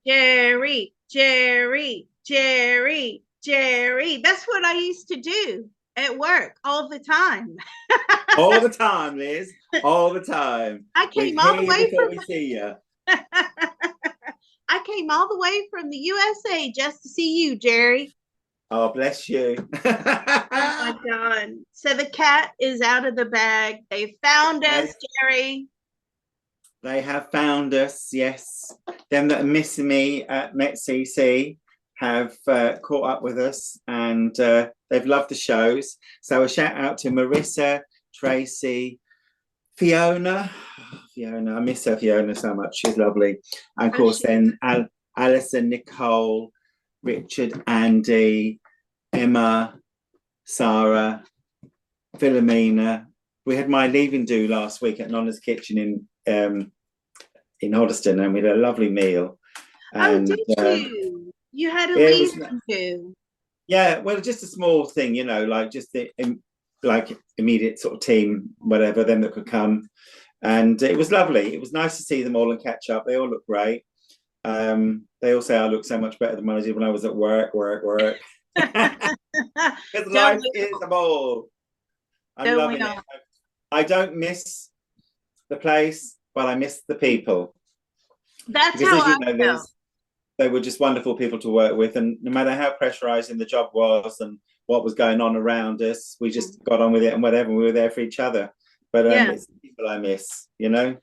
Jerry, Jerry, Jerry, Jerry. That's what I used to do at work all the time. All the time, Liz. All the time. I We came all the hear you way before from we see you. I came all the way from the USA just to see you, Jerry. Oh, bless you. Oh my God. So the cat is out of the bag. They found us, Jerry. They have found us, yes. Them that are missing me at MetCC have caught up with us, and they've loved the shows. So a shout out to Marissa, Tracy, Fiona. Oh, Fiona, I miss her, Fiona, so much. She's lovely. And of course, then Alison, Nicole, Richard, Andy, Emma, Sarah, Philomena. We had my leaving do last week at Nonna's Kitchen in Hoddesdon, and we had a lovely meal. And, oh, did you? You had a leaving do? Yeah, well, just a small thing, you know, like just the like immediate sort of team, whatever, them that could come. And it was lovely. It was nice to see them all and catch up. They all look great. They all say I look so much better than I did when I was at work. Because life is a ball. I'm loving it. I don't miss the place, but I miss the people. That's how I feel. They were just wonderful people to work with, and no matter how pressurizing the job was and what was going on around us, we just got on with it and whatever. We were there for each other. But it's the people I miss, you know.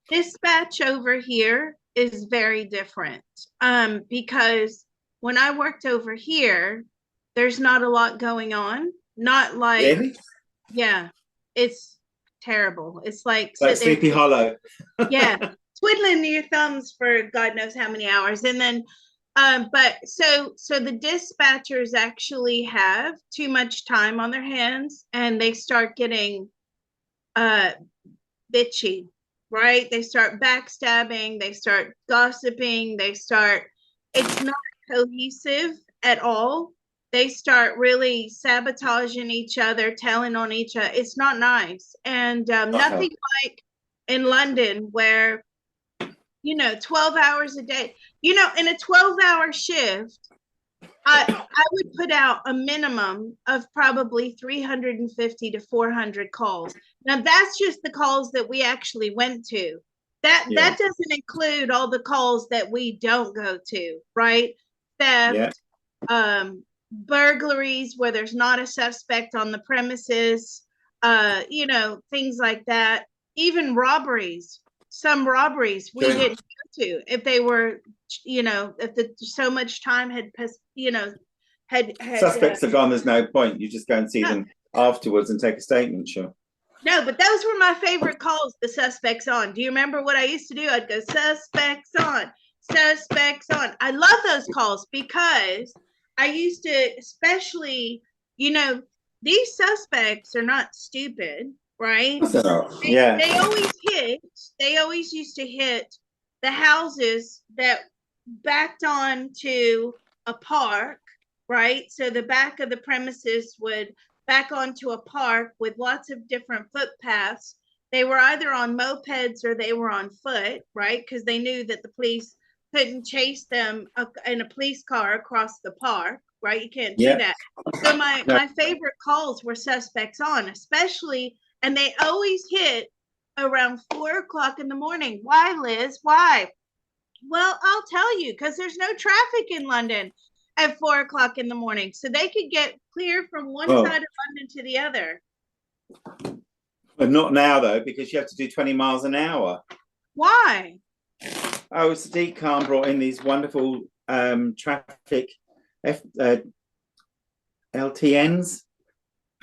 Dispatch over here is very different because when I worked over here, there's not a lot going on. Not like, really? Yeah, it's terrible. It's like Sleepy Hollow. Yeah, twiddling your thumbs for God knows how many hours, and then but so the dispatchers actually have too much time on their hands, and they start getting bitchy, right? They start backstabbing, they start gossiping, it's not cohesive at all. They start really sabotaging each other, telling on each other. It's not nice. And nothing like in London where, 12 hours a day, in a 12-hour shift, I would put out a minimum of probably 350 to 400 calls. Now that's just the calls that we actually went to. That doesn't include all the calls that we don't go to, right? Theft, burglaries where there's not a suspect on the premises, things like that. Even robberies. Some robberies we didn't go to if they were, if so much time had passed, had suspects are gone. There's no point. You just go and see them afterwards and take a statement. Sure. No, but those were my favorite calls. The suspects on. Do you remember what I used to do? I'd go suspects on, suspects on. I love those calls because I used to, especially, these suspects are not stupid, right? They always used to hit the houses that backed on to a park, right? So the back of the premises would back onto a park with lots of different footpaths. They were either on mopeds or they were on foot, right? Because they knew that the police couldn't chase them in a police car across the park, right? You can't do that. So my favorite calls were suspects on, especially, and they always hit around 4 o'clock in the morning. Why, Liz? Why? Well, I'll tell you, because there's no traffic in London at 4 o'clock in the morning. So they could get clear from one side of London to the other. But not now, though, because you have to do 20 miles an hour. Why? Oh, Sadiq Khan brought in these wonderful traffic LTNs.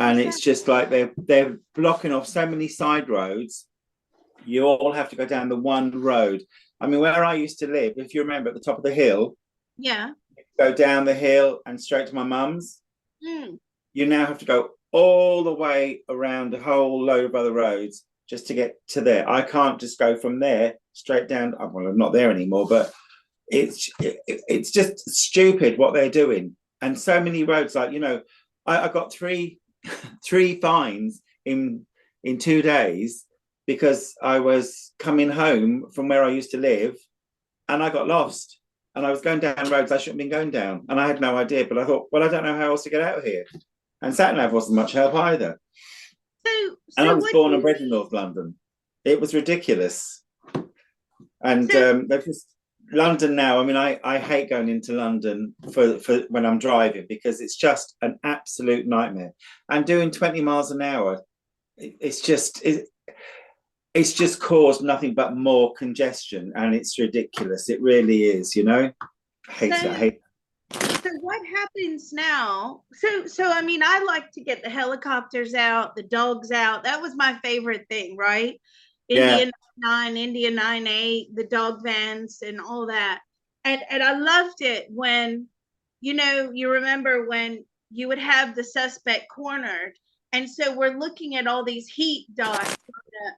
And it's just like they're blocking off so many side roads. You all have to go down the one road. I mean, where I used to live, if you remember, at the top of the hill, go down the hill and straight to my mum's. You now have to go all the way around a whole load of other roads just to get to there. I can't just go from there straight down. Well, I'm not there anymore, but it's just stupid what they're doing. And so many roads, like, you know, I got three fines in 2 days because I was coming home from where I used to live, and I got lost. And I was going down roads I shouldn't have been going down, and I had no idea. But I thought, well, I don't know how else to get out of here. And sat nav wasn't much help either. And I was born and bred in North London. It was ridiculous. And they've just London now. I mean, I hate going into London for when I'm driving, because it's just an absolute nightmare. And doing 20 miles an hour, it's just caused nothing but more congestion, and it's ridiculous. It really is, you know. I hate it. So what happens now? So I mean, I like to get the helicopters out, the dogs out. That was my favorite thing, right? India 9, India 9-8, the dog vans and all that. And I loved it when, you know, you remember when you would have the suspect cornered. And so we're looking at all these heat dots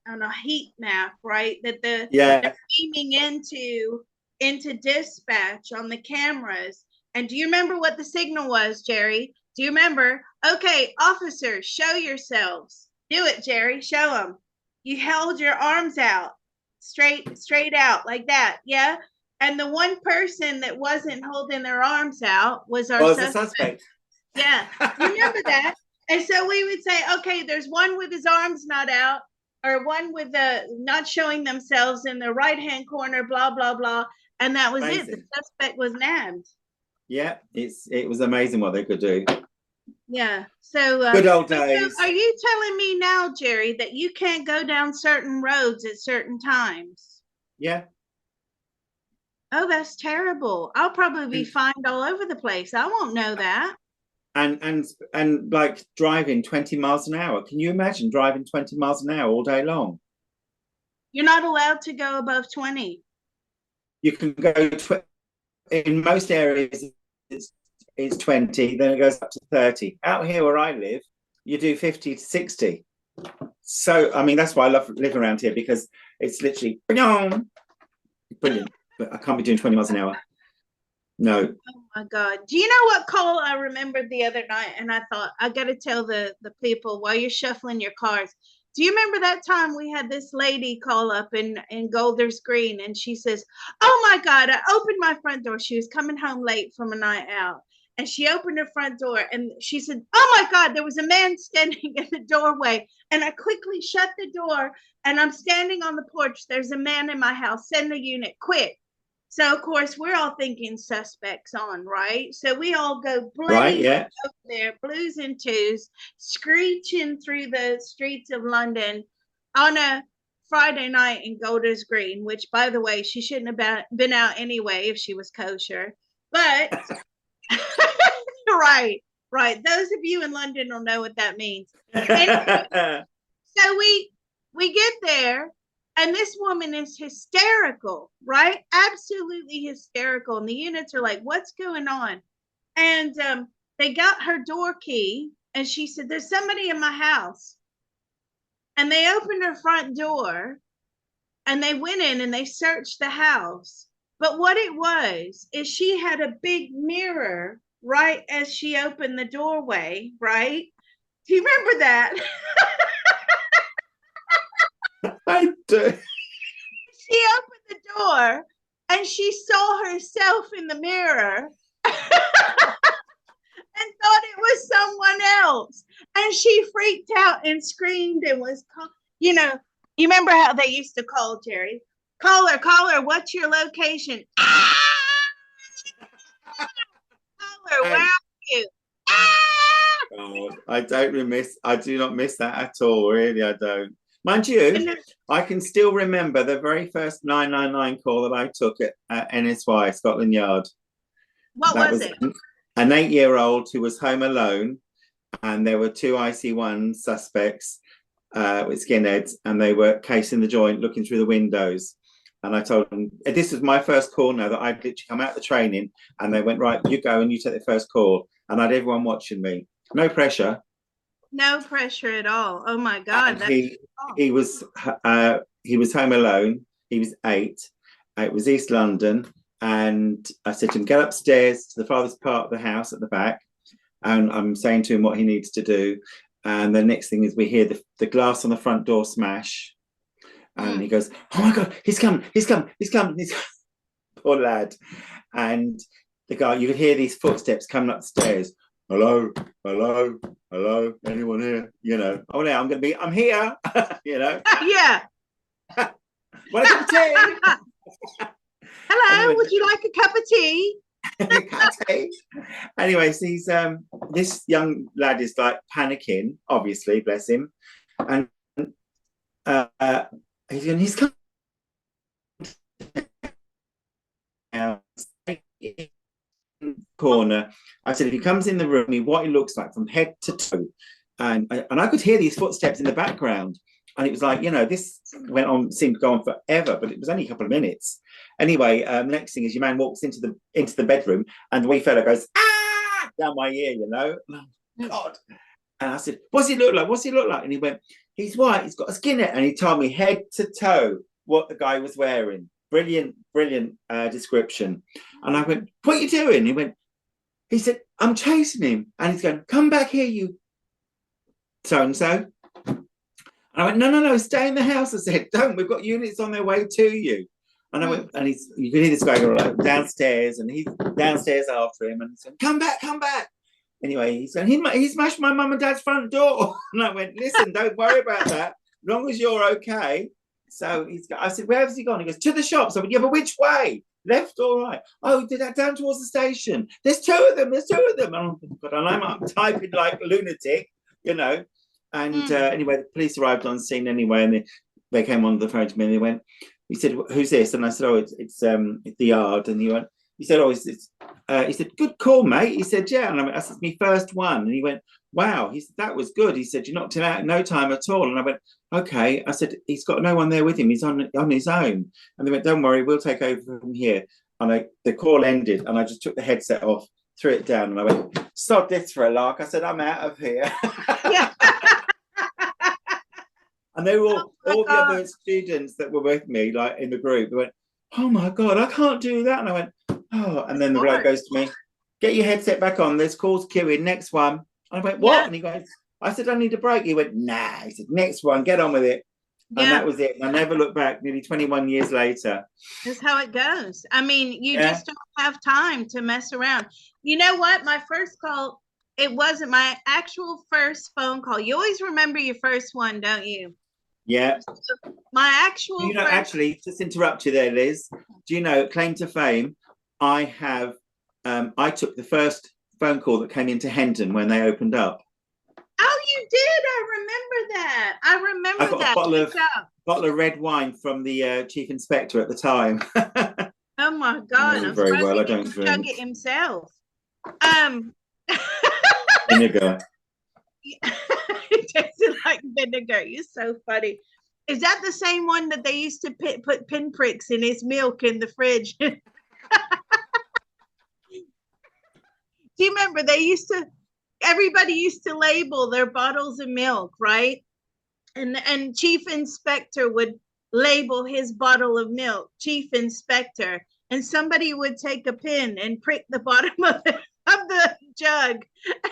on a heat map, right? That they're beaming into dispatch on the cameras. And do you remember what the signal was, Jerry? Do you remember? Okay, officers, show yourselves. Do it, Jerry. Show them. You held your arms out, straight out like that. Yeah. And the one person that wasn't holding their arms out was our suspect. Yeah. You remember that? And so we would say, okay, there's one with his arms not out, or one with the not showing themselves in the right-hand corner, blah, blah, blah. And that was it. The suspect was nabbed. Yeah, it was amazing what they could do. Yeah. So good old days. So are you telling me now, Jerry, that you can't go down certain roads at certain times? Yeah. Oh, that's terrible. I'll probably be fined all over the place. I won't know that. And like driving 20 miles an hour. Can you imagine driving 20 miles an hour all day long? You're not allowed to go above 20. You can go in most areas it's 20, then it goes up to 30. Out here where I live, you do 50 to 60. So I mean, that's why I love living around here, because it's literally brilliant. But I can't be doing 20 miles an hour. No. Oh my God. Do you know what call I remembered the other night? And I thought, I got to tell the people while you're shuffling your cards. Do you remember that time we had this lady call up in Golders Green, and she says, oh my God, I opened my front door. She was coming home late from a night out. And she opened her front door and she said, oh my God, there was a man standing in the doorway. And I quickly shut the door and I'm standing on the porch. There's a man in my house. Send the unit quick. So, of course, we're all thinking suspects on, right? So we all go over there, blues and twos, screeching through the streets of London on a Friday night in Golders Green, which, by the way, she shouldn't have been out anyway if she was kosher. But, right. Those of you in London will know what that means. Anyway, so we get there. And this woman is hysterical, right? Absolutely hysterical. And the units are like, what's going on? And they got her door key and she said, there's somebody in my house. And they opened her front door and they went in and they searched the house. But what it was is she had a big mirror right as she opened the doorway, right? Do you remember that? I do. She opened the door and she saw herself in the mirror and thought it was someone else. And she freaked out and screamed and was, you know, you remember how they used to call, Jerry? Caller, what's your location? Caller, where are you? Oh, I do not miss that at all. Really, I don't. Mind you, I can still remember the very first 999 call that I took at NSY, Scotland Yard. What was it? An 8-year-old who was home alone, and there were 2 IC1 suspects with skinheads, and they were casing the joint, looking through the windows. And I told them, this was my first call now that I'd literally come out of the training, and they went, right, you go and you take the first call. And I had everyone watching me. No pressure. No pressure at all. Oh my God. He was home alone, He was 8. It was East London. And I said to him, get upstairs to the farthest part of the house at the back. And I'm saying to him what he needs to do. And the next thing is we hear the glass on the front door smash. And he goes, oh my God, he's coming. Poor lad. And the guy, you could hear these footsteps coming up the stairs. Hello, anyone here? You know, oh yeah, I'm here. You know. Yeah. Want a cup of tea? Hello, Anyway. would you like a cup of tea? Anyway, so he's this young lad is like panicking, obviously, bless him, and he's coming out corner. I said, if he comes in the room, what he looks like from head to toe, and I could hear these footsteps in the background, and it was like, you know, this seemed to go on forever, but it was only a couple of minutes. Anyway, next thing is your man walks into the bedroom, and the wee fella goes down my ear, you know. Oh, God. And I said, what's he look like? And he went, he's white, he's got a skinhead. And he told me head to toe what the guy was wearing. Brilliant description. And I went, what are you doing? He said, I'm chasing him. And he's going, come back here, you so-and-so. And I went, no, stay in the house. I said, don't, we've got units on their way to you. And I went, and you can hear this guy go like downstairs, and he's downstairs after him, and he's going, come back. Anyway, he's going, he smashed my mum and dad's front door. And I went, listen, don't worry about that, as long as you're okay. So I said, where has he gone? He goes, to the shops. I went, yeah, but which way? Left or right? Oh, did that down towards the station. There's two of them. And I'm typing like a lunatic, you know. And anyway, the police arrived on scene anyway, and they came on the phone to me, and he said, who's this? And I said, oh, it's the Yard. And he said, oh, he said, good call, mate. He said, yeah. And I went, that's my first one. And he went, wow. He said, that was good. He said, you knocked him out in no time at all. And I went, okay. I said, he's got no one there with him. He's on his own. And they went, don't worry, we'll take over from here. And the call ended, and I just took the headset off, threw it down, and I went, sod this for a lark. I said, I'm out of here. Yeah. And they were all the other students that were with me, like in the group, they went, oh my God, I can't do that. And I went, oh. And then the bloke goes to me, get your headset back on. There's calls queuing. Next one. And I went, what? Yeah. And he goes, I said, I need a break. He went, nah. He said, next one, get on with it. Yeah. And that was it. And I never looked back nearly 21 years later. That's how it goes. I mean, you just don't have time to mess around. You know what? My first call, it wasn't my actual first phone call. You always remember your first one, don't you? Yeah. My actual actually, just interrupt you there, Liz. Do you know, claim to fame, I took the first phone call that came into Hendon when they opened up. Oh, you did? I remember that. I got a bottle of red wine from the chief inspector at the time. Oh my God. I'm very well. I don't drink. Chug it himself. Vinegar. It tasted like vinegar. You're so funny. Is that the same one that they used to put pinpricks in his milk in the fridge? Do you remember everybody used to label their bottles of milk, right? And Chief Inspector would label his bottle of milk, Chief Inspector, and somebody would take a pin and prick the bottom of the jug,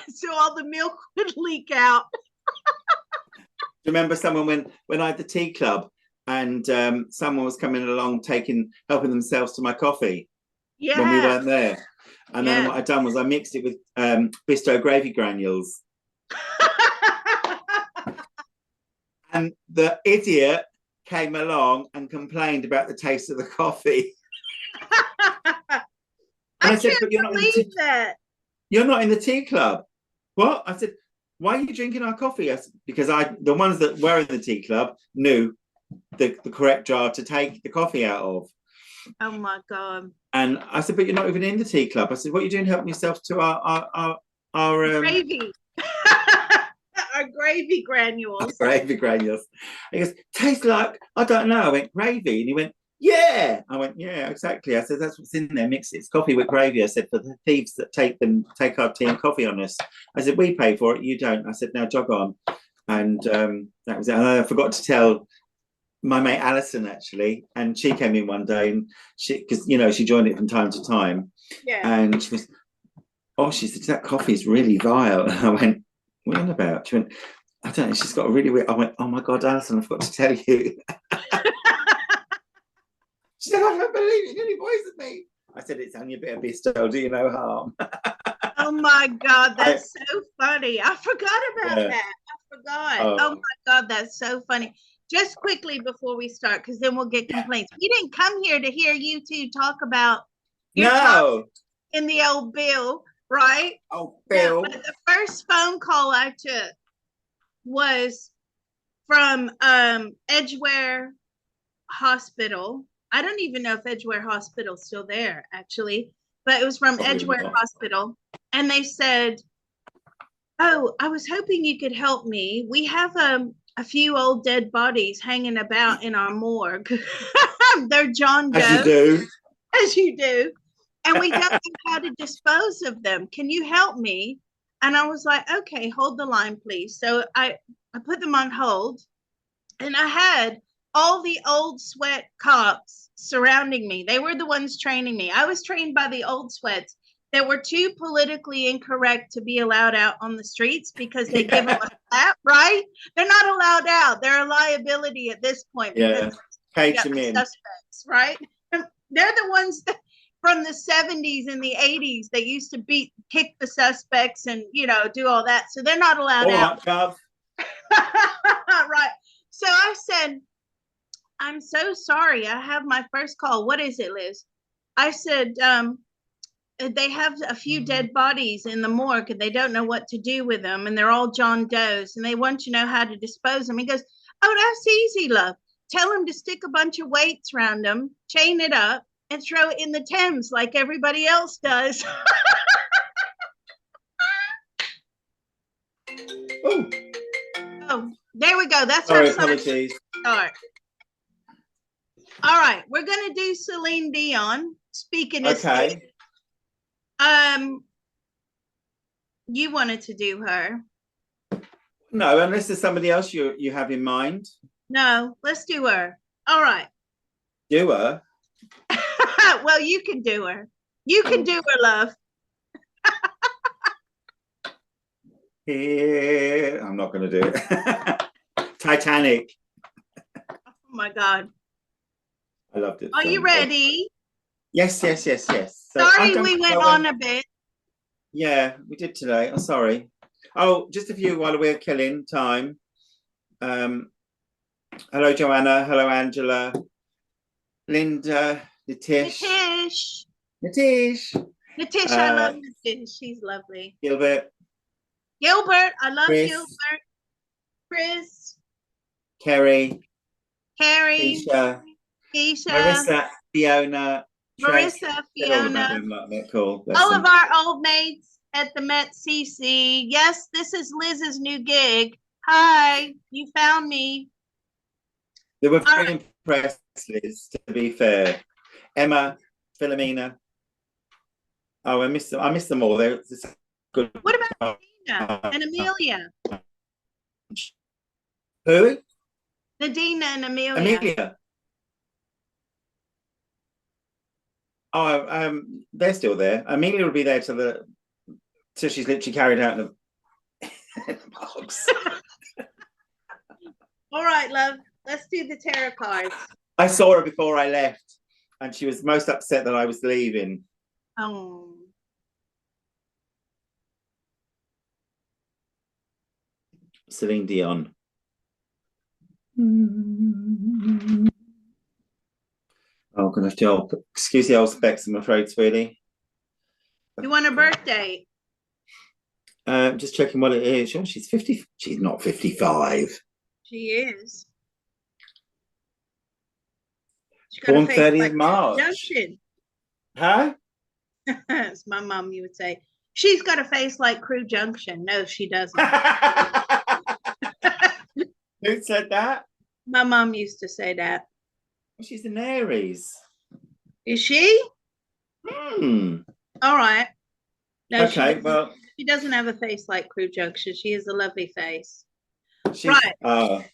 so all the milk would leak out. Do you remember someone when I had the tea club, and someone was coming along helping themselves to my coffee when we weren't there, and then what I'd done was I mixed it with Bisto gravy granules, and the idiot came along and complained about the taste of the coffee. I said, but you're not in the tea club. What? I said, why are you drinking our coffee? I said, because the ones that were in the tea club knew the correct jar to take the coffee out of. Oh my God. And I said, but you're not even in the tea club. I said, what are you doing helping yourself to our gravy? Our gravy granules. Gravy granules. He goes, tastes like, I don't know. I went, gravy. And he went, yeah. I went, yeah, exactly. I said, that's what's in there. Mix it. It's coffee with gravy. I said, for the thieves that take our tea and coffee on us. I said, we pay for it. You don't. I said, now jog on. And that was it. And I forgot to tell my mate Alison actually, and she came in one day, and because she joined it from time to time, Yeah. and she was, oh, she said that coffee is really vile, and I went, what are you on about? She went, I don't know, she's got a really weird. I went, oh my God, Alison, I've got to tell you. She said, I don't believe it, nearly poisoned me. I said, it's only a bit of Bisto, do you no harm. Oh my God, that's so funny. I forgot about that. I forgot. Oh my God, that's so funny. Just quickly before we start, because then we'll get complaints. We didn't come here to hear you two talk about your talk in the old bill, right? Oh, Bill. No, but the first phone call I took was from Edgeware Hospital. I don't even know if Edgeware Hospital's still there, actually, but it was from Edgeware Hospital. And they said, oh, I was hoping you could help me. We have a few old dead bodies hanging about in our morgue. They're John Doe. As you do. As you do. And we don't know how to dispose of them. Can you help me? And I was like, okay, hold the line, please. So I put them on hold, and I had all the old sweat cops surrounding me. They were the ones training me. I was trained by the old sweats that were too politically incorrect to be allowed out on the streets because they give them a slap, right? They're not allowed out. They're a liability at this point because page them in. Suspects, right? They're the ones that from the 70s and the 80s that used to kick the suspects and do all that. So they're not allowed out. Right. So I said, I'm so sorry. I have my first call. What is it, Liz? I said, they have a few dead bodies in the morgue and they don't know what to do with them. And they're all John Does and they want to know how to dispose of them. He goes, oh, that's easy, love. Tell them to stick a bunch of weights around them, chain it up, and throw it in the Thames like everybody else does. Oh, there we go. That's our apologies. Start. All right, we're gonna do Celine Dion. Speaking of okay. You wanted to do her. No, unless there's somebody else you have in mind. No, let's do her. All right. Do her? Well, you can do her. You can do her, love. Here, I'm not going to do it. Titanic. Oh my God. I loved it. Are you ready? Yes. So sorry we went on a bit. Yeah, we did today. I'm sorry. Oh, just a few while we're killing time. Hello, Joanna. Hello, Angela. Linda. Nitish, I love Nitish. She's lovely. Gilbert, I love Chris. Gilbert. Chris, Kerry, Keisha, Marissa, Fiona, Fiona. Cool. All of our old mates at the Met CC. Yes, this is Liz's new gig. Hi, you found me. They were very impressed, Liz, to be fair. Emma, Philomena. Oh, I miss them all. They're good. What about Nadina and Amelia? Who? Nadina and Amelia. Oh, they're still there. Amelia will be there till she's literally carried out in the box. All right, love. Let's do the tarot cards. I saw her before I left. And she was most upset that I was leaving. Oh. Celine Dion. Oh, gonna have to excuse the old specs, I'm afraid, sweetie. You want a birthday? Just checking what it is. Oh, she's 50. She's not 55. She is. Born 30th March. Junction. Huh? As my mom, you would say, she's got a face like Crew Junction. No, she doesn't. Who said that? My mom used to say that. Well, she's an Aries. Is she? Hmm. All right. No, okay, she doesn't have a face like Crew Junction. She has a lovely face. Right.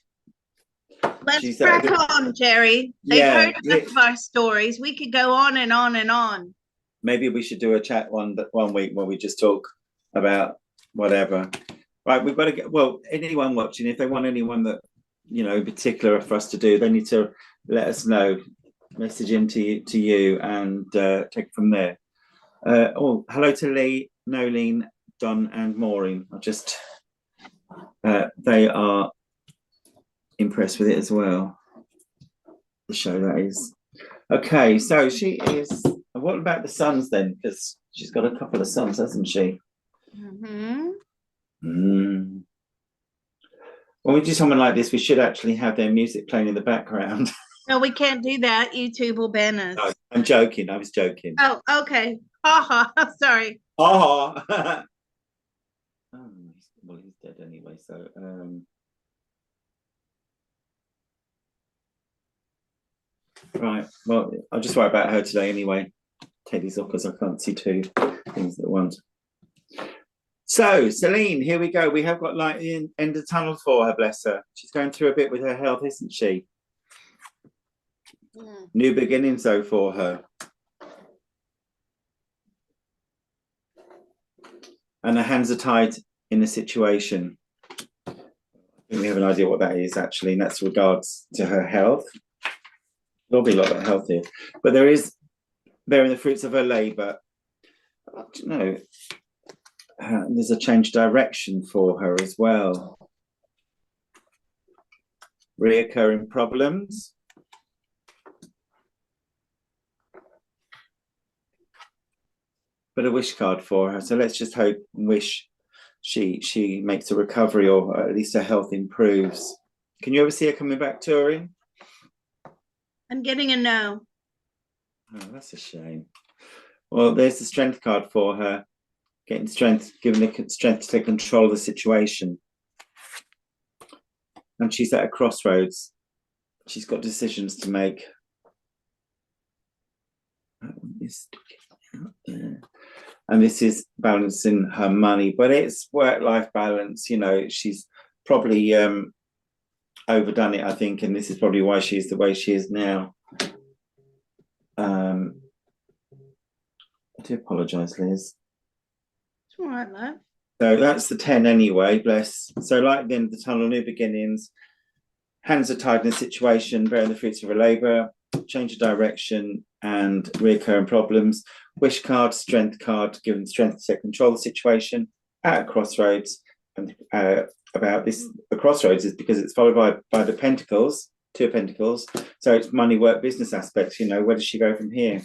Let's She's crack on, Jerry. They've yeah. heard enough of our stories. We could go on and on and on. Maybe we should do a chat one week where we just talk about whatever. Right, we've got to get, well, anyone watching, if they want anyone that, you know, in particular for us to do, they need to let us know, message into you and take it from there. Oh, hello to Lee, Nolene, Don and Maureen. I just, they are impressed with it as well. The show, that is. Okay, so she is, what about the sons then? Because she's got a couple of sons, hasn't she? Mm-hmm. Mm. When we do someone like this, we should actually have their music playing in the background. No, we can't do that. YouTube will ban us. No, I'm joking. I was joking. Oh, okay. Ha ha. Sorry. Oh, well, he's dead anyway. So, right. Well, I'll just worry about her today anyway. Take these off because I can't see two things at once. So, Celine, here we go. We have got light in end of the tunnel for her, bless her. She's going through a bit with her health, isn't she? New beginnings, though, for her. And her hands are tied in the situation. I think we have an idea what that is, actually, and that's regards to her health. There'll be a lot of health here. But there is bearing the fruits of her labour. You know, there's a change direction for her as well. Reoccurring problems. But a wish card for her. So let's just hope and wish she makes a recovery, or at least her health improves. Can you ever see her coming back touring? I'm getting a no. Oh, that's a shame. Well, there's the strength card for her. Getting strength, giving her strength to take control of the situation. And she's at a crossroads. She's got decisions to make. And this is balancing her money, but it's work-life balance. You know, she's probably overdone it, I think, and this is probably why she's the way she is now. I do apologise, Liz. It's all right, love. So that's the 10 anyway, bless. So like the end of the tunnel, new beginnings. Hands are tied in a situation, bearing the fruits of her labour, change of direction and reoccurring problems. Wish card, strength card, giving strength to take control of the situation at a crossroads. And about this, the crossroads is because it's followed by the pentacles, 2 of pentacles. So it's money, work, business aspects. You know, where does she go from here?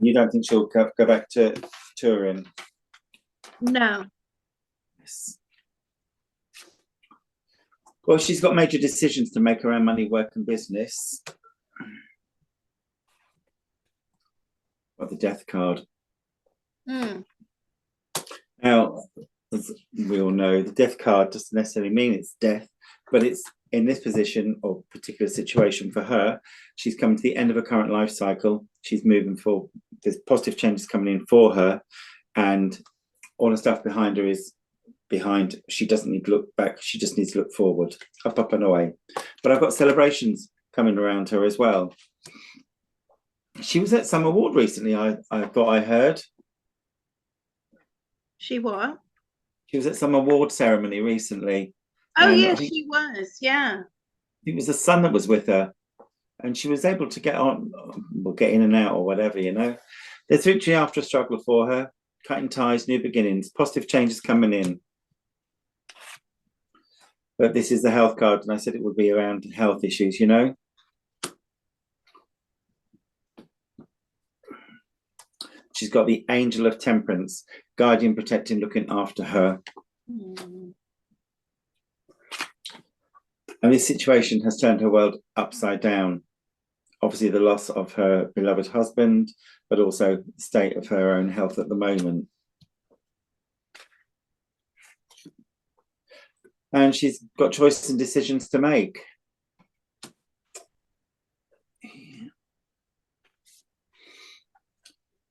You don't think she'll go back to touring? No. Yes. Well, she's got major decisions to make around money, work, and business. Got the death card. Now, as we all know, the death card doesn't necessarily mean it's death, but it's in this position or particular situation for her. She's coming to the end of her current life cycle. She's moving forward. There's positive changes coming in for her, and all the stuff behind her is behind. She doesn't need to look back. She just needs to look forward, up and away. But I've got celebrations coming around her as well. She was at some award recently, I thought I heard. She what? She was at some award ceremony recently. Oh, yes, she was. Yeah. It was the son that was with her, and she was able to get on, or get in and out, or whatever, you know. There's victory after a struggle for her, cutting ties, new beginnings, positive changes coming in. But this is the health card, and I said it would be around health issues, you know. She's got the Angel of Temperance, guiding, protecting, looking after her. And this situation has turned her world upside down. Obviously, the loss of her beloved husband, but also the state of her own health at the moment. And she's got choices and decisions to make.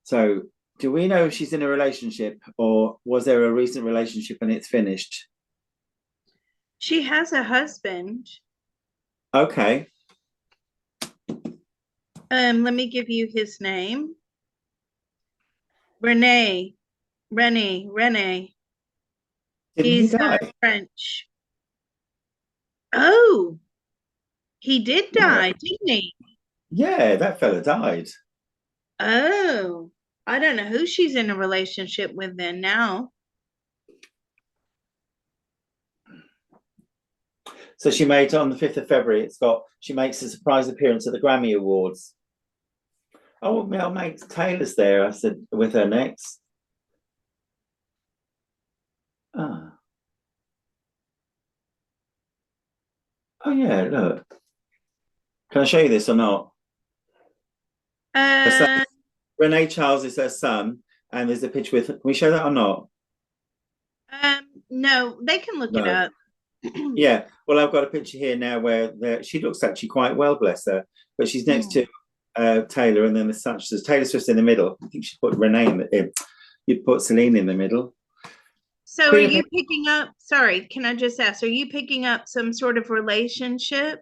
So, do we know if she's in a relationship, or was there a recent relationship and it's finished? She has a husband. Okay. Let me give you his name. Rene. Rene. Didn't he He's die? French. Oh, he did Yeah. die, didn't he? Yeah, that fella died. Oh, I don't know who she's in a relationship with then now. So she made on the 5th of February, she makes a surprise appearance at the Grammy Awards. Oh, Mel makes Taylor's there, I said, with her next. Ah. Oh yeah, look. Can I show you this or not? Her son, Uh, Renee Charles is her son, and there's a picture with. Can we show that or not? no, they can look it No. up. Yeah. Well, I've got a picture here now where she looks actually quite well, bless her. But she's next to Taylor, and then the son. So Taylor's just in the middle. I think she put Renee in. You'd put Celine in the middle. So are Queen of you picking up, sorry, can I just ask, are you picking up some sort of relationship?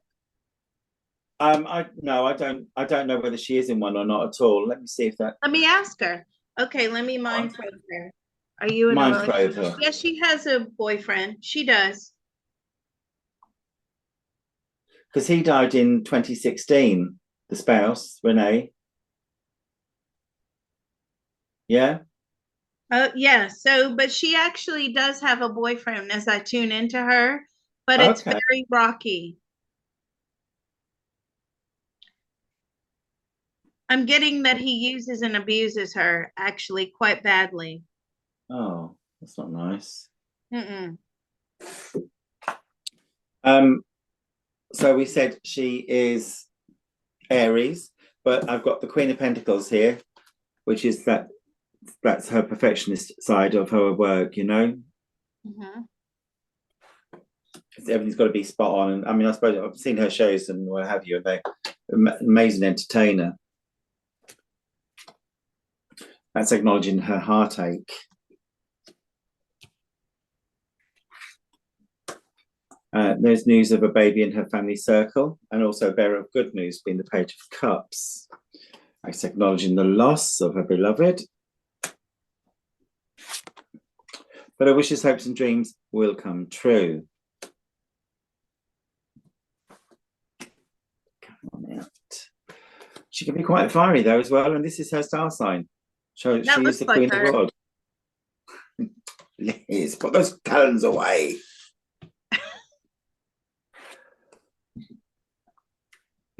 I no, I don't know whether she is in one or not at all. Let me see if that Let me ask her. Okay, let me mind probe her. Are you in a mind probe relationship? her. Yes, she has a boyfriend. She does. Because he died in 2016, the spouse, Renee. Yeah. Yeah, so but she actually does have a boyfriend as I tune into her, but it's Okay. very rocky. I'm getting that he uses and abuses her actually quite badly. Oh, that's not nice. Mm-mm. Um, so we said she is Aries, but I've got the Queen of Pentacles here, which is that's her perfectionist side of her work, you know. Mm-hmm. Everything's got to be spot on. And I mean, I suppose I've seen her shows and what have you, and they're amazing entertainer. That's acknowledging her heartache. There's news of a baby in her family circle, and also a bearer of good news being the Page of Cups. That's acknowledging the loss of her beloved. But her wishes, hopes, and dreams will come true. Come on out. She can be quite fiery though as well, and this is her star sign. So That she is looks the like Queen of her. Rod. Liz, put those talons away.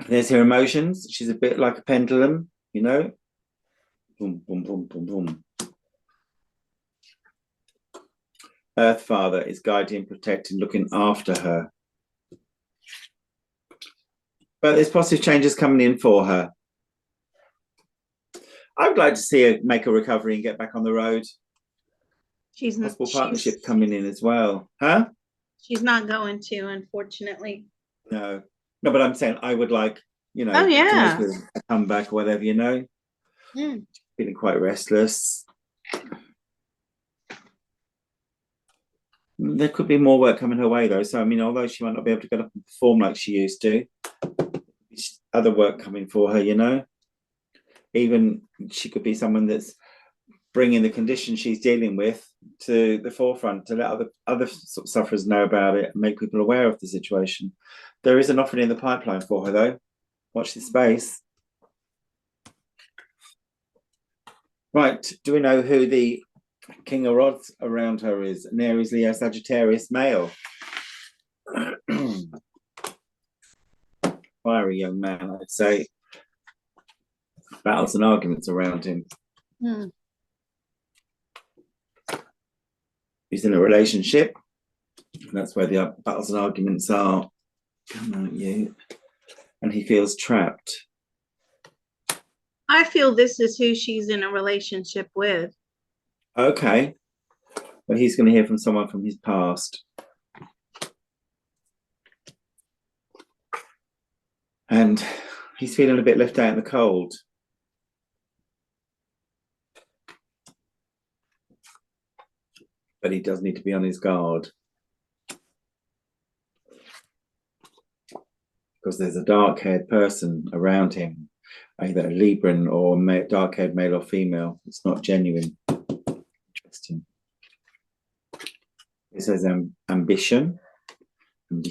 There's her emotions. She's a bit like a pendulum, you know. Boom, boom, boom, boom, boom. Earth Father is guiding, protecting, looking after her. But there's positive changes coming in for her. I would like to see her make a recovery and get back on the road. Possible partnership coming in as well. Huh? She's not going to, unfortunately. No. No, but I'm saying I would like, you know, Oh to make yeah. a comeback or whatever, you know. Mm. Feeling quite restless. There could be more work coming her way though. So I mean, although she might not be able to get up and perform like she used to, other work coming for her, you know. Even she could be someone that's bringing the condition she's dealing with to the forefront to let other sort of sufferers know about it and make people aware of the situation. There is an offering in the pipeline for her though. Watch this space. Right, do we know who the King of Rods around her is? An Aries, Leo, Sagittarius, male. Fiery young man, I'd say. Battles and arguments around him. Mm. He's in a relationship. That's where the battles and arguments are. Come on, you. And he feels trapped. I feel this is who she's in a relationship with. Okay. But he's going to hear from someone from his past. And he's feeling a bit left out in the cold. But he does need to be on his guard. because there's a dark-haired person around him, either a Libran or dark-haired male or female. It's not genuine. Interesting. It says ambition. And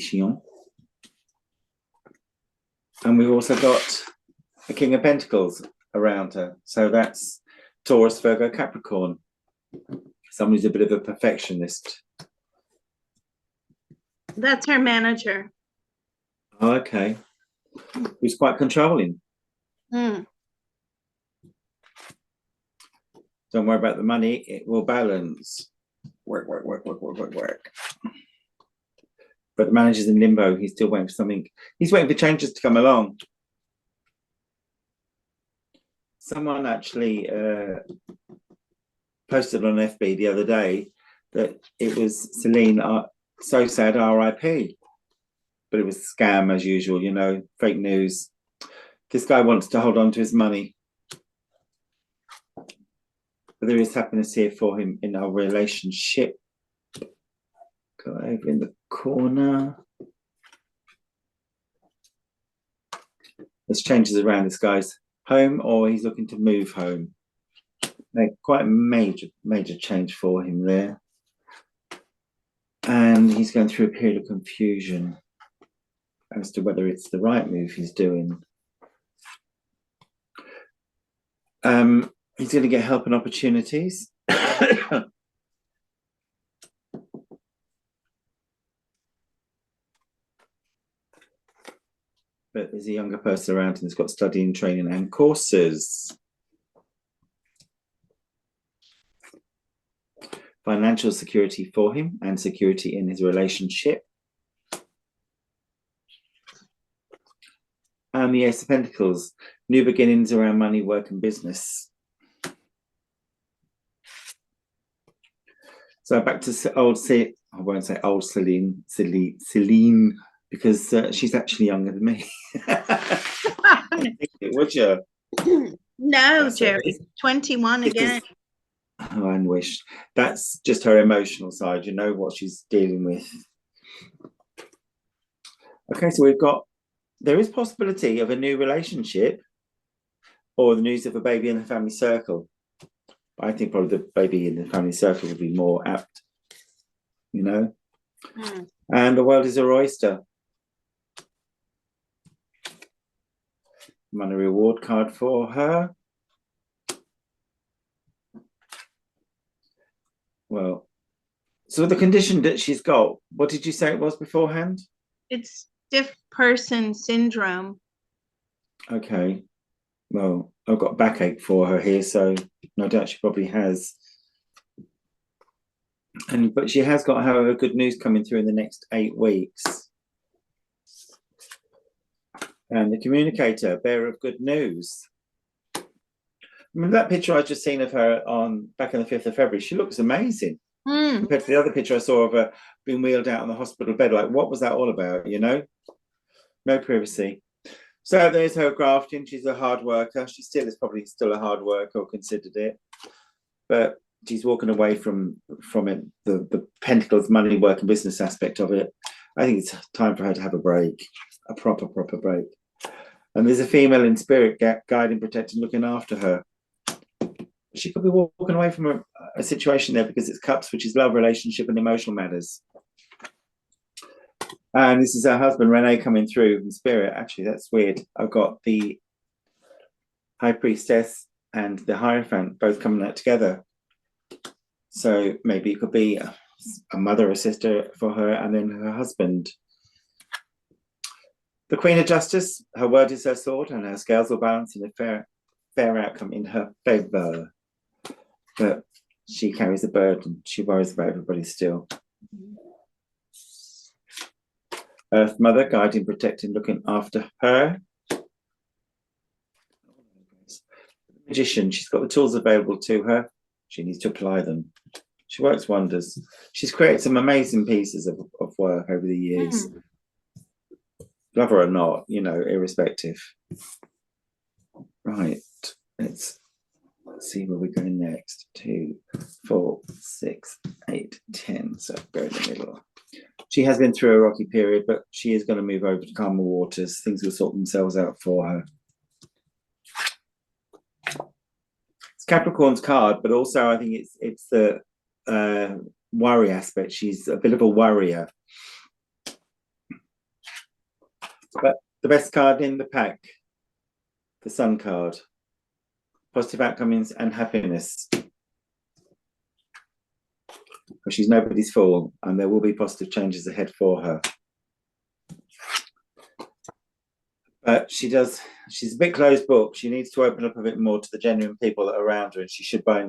we've also got the King of Pentacles around her. So that's Taurus, Virgo, Capricorn. Someone who's a bit of a perfectionist. That's her manager. Oh, okay. Who's quite controlling. Mm. Don't worry about the money, it will balance. Work, work, work, work, work, work, work. But the manager's in limbo. He's still waiting for something. He's waiting for changes to come along. Someone actually posted on FB the other day that it was Celine, so sad, RIP. But it was a scam as usual, you know, fake news. This guy wants to hold on to his money. But there is happiness here for him in our relationship. Go over in the corner. There's changes around this guy's home, or he's looking to move home. Like quite a major change for him there. And he's going through a period of confusion as to whether it's the right move he's doing. He's going to get help and opportunities. But there's a younger person around him who's got studying, training and courses. Financial security for him and security in his relationship. And the Ace of Pentacles, new beginnings around money, work and business. So back to old, I won't say old Celine, because she's actually younger than me. Would you? No, That's Jerry. 21 again. Oh, I wish. That's just her emotional side, you know, what she's dealing with. Okay, so there is possibility of a new relationship or the news of a baby in the family circle. I think probably the baby in the family circle would be more apt, you know. Mm. And the world is her oyster. Money reward card for her. Well, so the condition that she's got, what did you say it was beforehand? It's stiff person syndrome. Okay. Well, I've got backache for her here, so no doubt she probably has. But she has got, however, good news coming through in the next 8 weeks. And the communicator, bearer of good news. I mean, that picture I just seen of her back on the 5th of February, she looks amazing. Compared to the other picture I saw of her being wheeled out on the hospital bed. Like, what was that all about, you know? No privacy. So there's her grafting. She's a hard worker. She is probably still a hard worker, or considered it. But she's walking away from it, the Pentacles, money, work and business aspect of it. I think it's time for her to have a break, a proper break. And there's a female in spirit guiding, protecting, looking after her. She could be walking away from a situation there because it's cups, which is love, relationship and emotional matters. And this is her husband, Renee, coming through in spirit. Actually, that's weird. I've got the High Priestess and the Hierophant both coming out together. So maybe it could be a mother or sister for her and then her husband. The Queen of Justice, her word is her sword and her scales will balance in a fair outcome in her favour. But she carries a burden. She worries about everybody still. Earth Mother, guiding, protecting, looking after her. Magician, she's got the tools available to her. She needs to apply them. She works wonders. She's created some amazing pieces of work over the years. Love her or not, you know, irrespective. Right, let's see where we're going next. 2, 4, 6, 8, 10. So go in the middle. She has been through a rocky period, but she is going to move over to calmer waters. Things will sort themselves out for her. It's Capricorn's card, but also I think it's the worry aspect. She's a bit of a worrier. But the best card in the pack, the Sun card. Positive outcomes and happiness. Because she's nobody's fool, and there will be positive changes ahead for her. But she's a bit closed book. She needs to open up a bit more to the genuine people that are around her, and she should by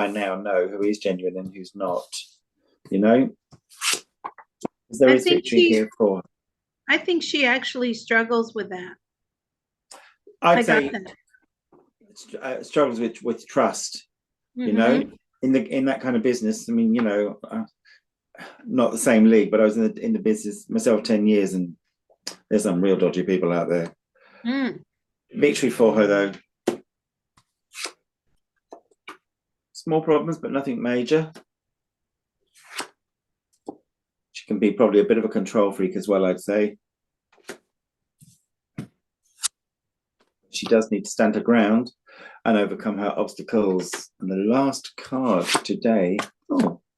now know who is genuine and who's not. You know? Because there is victory here for her. I think she actually struggles with that. I'd say struggles with trust. You know, in that kind of business. I mean, you know, not the same league, but I was in the business myself 10 years, and there's some real dodgy people out there. Victory for her though. Small problems, but nothing major. She can be probably a bit of a control freak as well, I'd say. She does need to stand her ground and overcome her obstacles. And the last card today,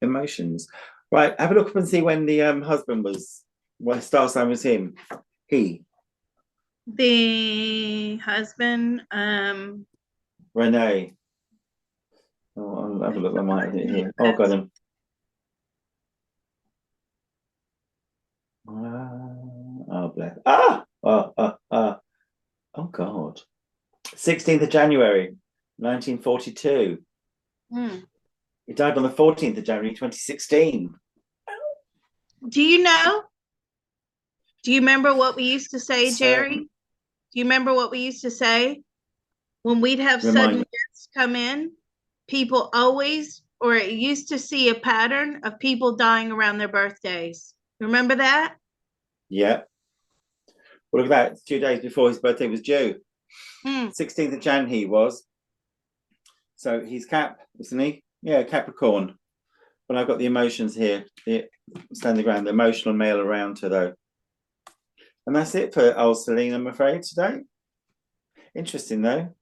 emotions. Right, have a look up and see when the husband was, what star sign was him? He. The husband, Renee. Oh, I'll have a look. I might have it here. Oh, got him. Oh, bless. Oh, God. 16th of January, 1942. He died on the 14th of January, 2016. Do you know? Do you remember what we used to say, Jerry? Do you remember what we used to say? When we'd have sudden deaths come in, people always, or it used to see a pattern of people dying around their birthdays. Remember that? Yeah. Well, look at that. 2 days before his birthday was due. 16th of Jan he was. So he's Cap, isn't he? Yeah, Capricorn. But I've got the emotions here. Stand the ground, the emotional male around her, though. And that's it for old Celine, I'm afraid, today. Interesting, though.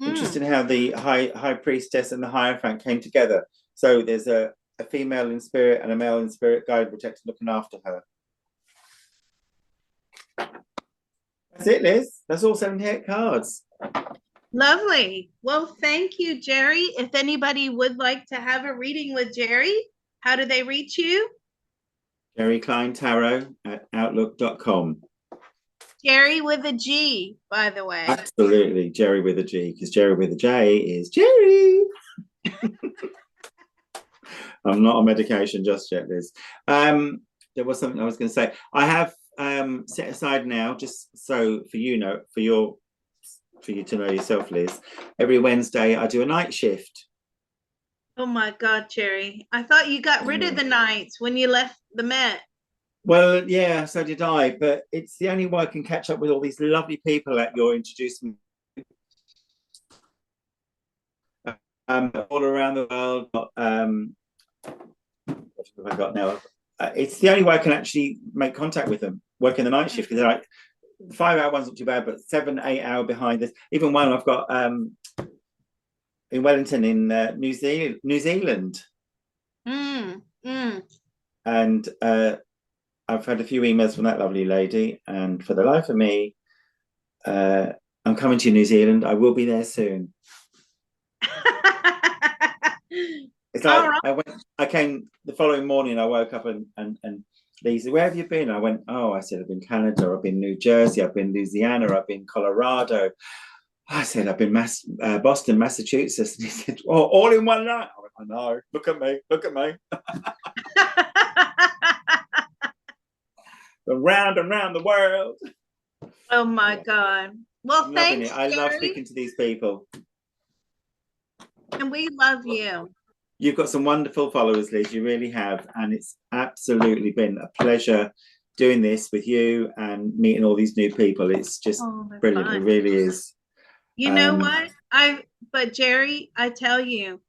Interesting how the high priestess and the Hierophant came together. So there's a female in spirit and a male in spirit, guide, protector, looking after her. That's it, Liz. That's all 78 cards. Lovely. Well, thank you, Jerry. If anybody would like to have a reading with Jerry, how do they reach you? Gerryclinetarot at outlook.com. Jerry with a G, by the way. Absolutely, Jerry with a G, because Jerry with a J is Jerry. I'm not on medication just yet, Liz. There was something I was going to say. I have set aside now, just so for you to know yourself, Liz. Every Wednesday, I do a night shift. Oh my God, Jerry! I thought you got rid of the nights when you left the Met. Well, yeah, so did I, but it's the only way I can catch up with all these lovely people that you're introducing all around the world. What have I got now? It's the only way I can actually make contact with them, working the night shift, because they're like, the 5-hour one's not too bad, but 7-8 hour behind this. Even one I've got in Wellington in New Zealand. And I've had a few emails from that lovely lady, and for the life of me, I'm coming to New Zealand. I will be there soon. It's like I came the following morning. I woke up and they said, "Where have you been?" I went, "Oh," I said, "I've been Canada. I've been New Jersey. I've been Louisiana. I've been Colorado." I said, "I've been Boston, Massachusetts." And he said, "Oh, all in one night." I went, "I know. Look at me. Look at me." Round and round the world. Oh my God. Well, thanks, I love speaking to these people. And we love you. You've got some wonderful followers, Liz. You really have. And it's absolutely been a pleasure doing this with you and meeting all these new people. It's just brilliant. Fun. It really is. You know what? But Jerry, I tell you,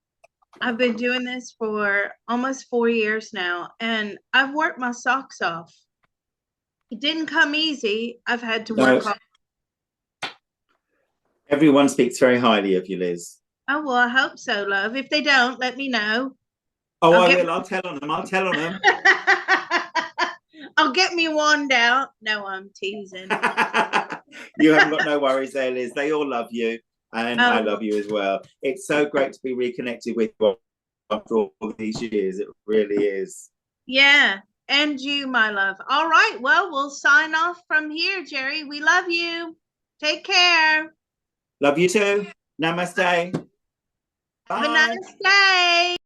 I've been doing this for almost 4 years now, and I've worked my socks off. It didn't come easy. I've had to No, work hard. everyone speaks very highly of you, Liz. Oh, well, I hope so, love. If they don't, let me know. Oh, I'll I get will. I'll tell on them. I'll tell on them. I'll get me wand out. No, I'm teasing. You haven't got no worries there, Liz. They all love you, and I Oh, love you as well. It's so great to be reconnected with you after all these years. It really is. yeah. And you, my love. All right. Well, we'll sign off from here, Jerry. We love you. Take care. Love you too. Namaste. Have a Bye. nice day.